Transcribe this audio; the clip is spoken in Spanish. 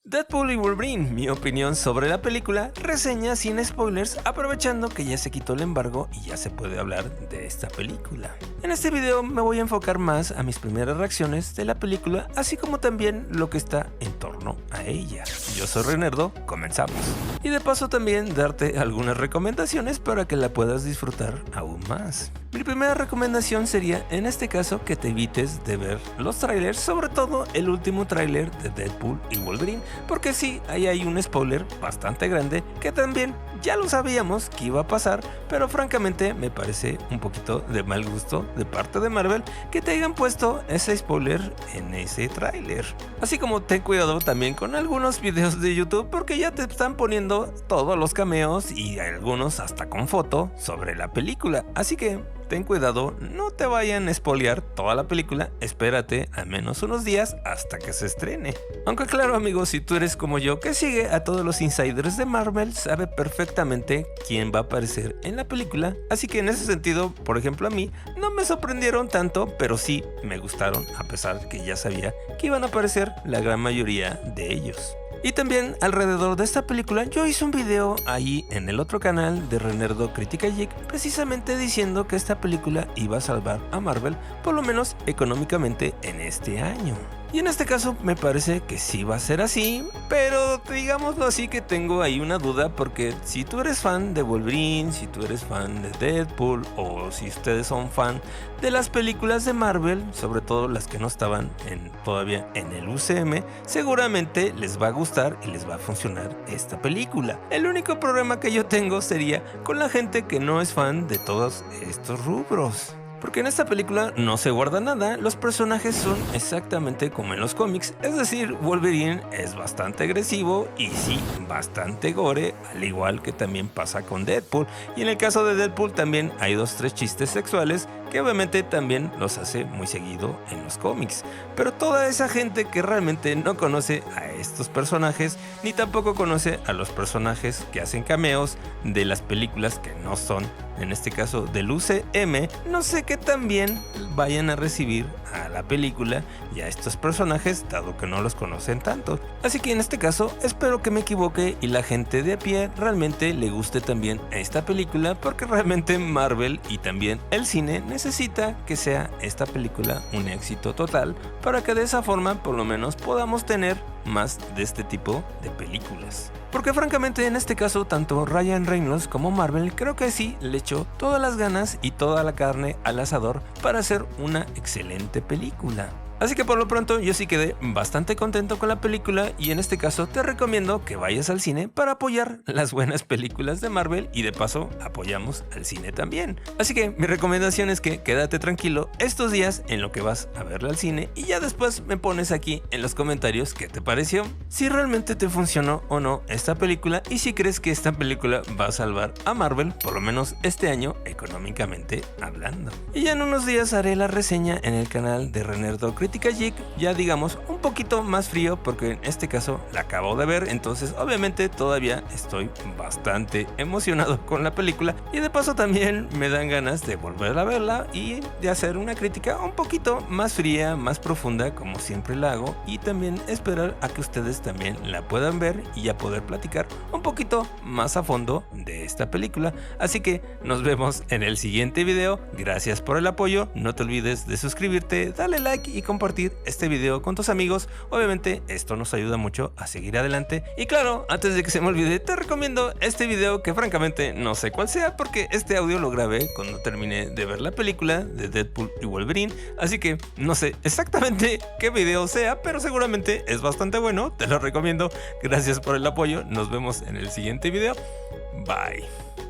Deadpool y Wolverine, mi opinión sobre la película, reseña sin spoilers, aprovechando que ya se quitó el embargo y ya se puede hablar de esta película. En este video me voy a enfocar más a mis primeras reacciones de la película, así como también lo que está en torno a ella. Yo soy Renerdo, comenzamos. Y de paso también darte algunas recomendaciones para que la puedas disfrutar aún más. Mi primera recomendación sería, en este caso, que te evites de ver los trailers, sobre todo el último trailer de Deadpool y Wolverine, porque sí, ahí hay un spoiler bastante grande que también ya lo sabíamos que iba a pasar, pero francamente me parece un poquito de mal gusto de parte de Marvel que te hayan puesto ese spoiler en ese tráiler. Así como ten cuidado también con algunos videos de YouTube porque ya te están poniendo todos los cameos y algunos hasta con foto sobre la película, así que ten cuidado, no te vayan a spoilear toda la película, espérate al menos unos días hasta que se estrene. Aunque claro amigos, si tú eres como yo que sigue a todos los insiders de Marvel, sabe perfectamente quién va a aparecer en la película, así que en ese sentido, por ejemplo a mí, no me sorprendieron tanto, pero sí me gustaron a pesar de que ya sabía que iban a aparecer la gran mayoría de ellos. Y también alrededor de esta película yo hice un video ahí en el otro canal de Renerdo Crítica Geek precisamente diciendo que esta película iba a salvar a Marvel por lo menos económicamente en este año. Y en este caso me parece que sí va a ser así, pero digámoslo así que tengo ahí una duda porque si tú eres fan de Wolverine, si tú eres fan de Deadpool o si ustedes son fan de las películas de Marvel, sobre todo las que no estaban todavía en el UCM, seguramente les va a gustar y les va a funcionar esta película. El único problema que yo tengo sería con la gente que no es fan de todos estos rubros. Porque en esta película no se guarda nada, los personajes son exactamente como en los cómics, es decir, Wolverine es bastante agresivo y sí, bastante gore, al igual que también pasa con Deadpool, y en el caso de Deadpool también hay 2-3 chistes sexuales que obviamente también los hace muy seguido en los cómics, pero toda esa gente que realmente no conoce a estos personajes, ni tampoco conoce a los personajes que hacen cameos de las películas que no son, en este caso del UCM, no sé qué también vayan a recibir a la película y a estos personajes dado que no los conocen tanto. Así que en este caso espero que me equivoque y la gente de a pie realmente le guste también a esta película porque realmente Marvel y también el cine necesita que sea esta película un éxito total para que de esa forma por lo menos podamos tener más de este tipo de películas. Porque francamente en este caso tanto Ryan Reynolds como Marvel creo que sí le echó todas las ganas y toda la carne al asador para hacer una excelente película. Así que por lo pronto yo sí quedé bastante contento con la película y en este caso te recomiendo que vayas al cine para apoyar las buenas películas de Marvel y de paso apoyamos al cine también. Así que mi recomendación es que quédate tranquilo estos días en lo que vas a verla al cine y ya después me pones aquí en los comentarios qué te pareció, si realmente te funcionó o no esta película y si crees que esta película va a salvar a Marvel por lo menos este año económicamente hablando. Y ya en unos días haré la reseña en el canal de Renerdo Crítica Geek, ya digamos un poquito más frío porque en este caso la acabo de ver, entonces obviamente todavía estoy bastante emocionado con la película y de paso también me dan ganas de volver a verla y de hacer una crítica un poquito más fría, más profunda como siempre la hago y también esperar a que ustedes también la puedan ver y ya poder platicar un poquito más a fondo de esta película. Así que nos vemos en el siguiente video, gracias por el apoyo, no te olvides de suscribirte, dale like y compartir este video con tus amigos, obviamente esto nos ayuda mucho a seguir adelante y claro, antes de que se me olvide te recomiendo este video que francamente no sé cuál sea porque este audio lo grabé cuando terminé de ver la película de Deadpool y Wolverine, así que no sé exactamente qué video sea, pero seguramente es bastante bueno, te lo recomiendo, gracias por el apoyo, nos vemos en el siguiente video, bye.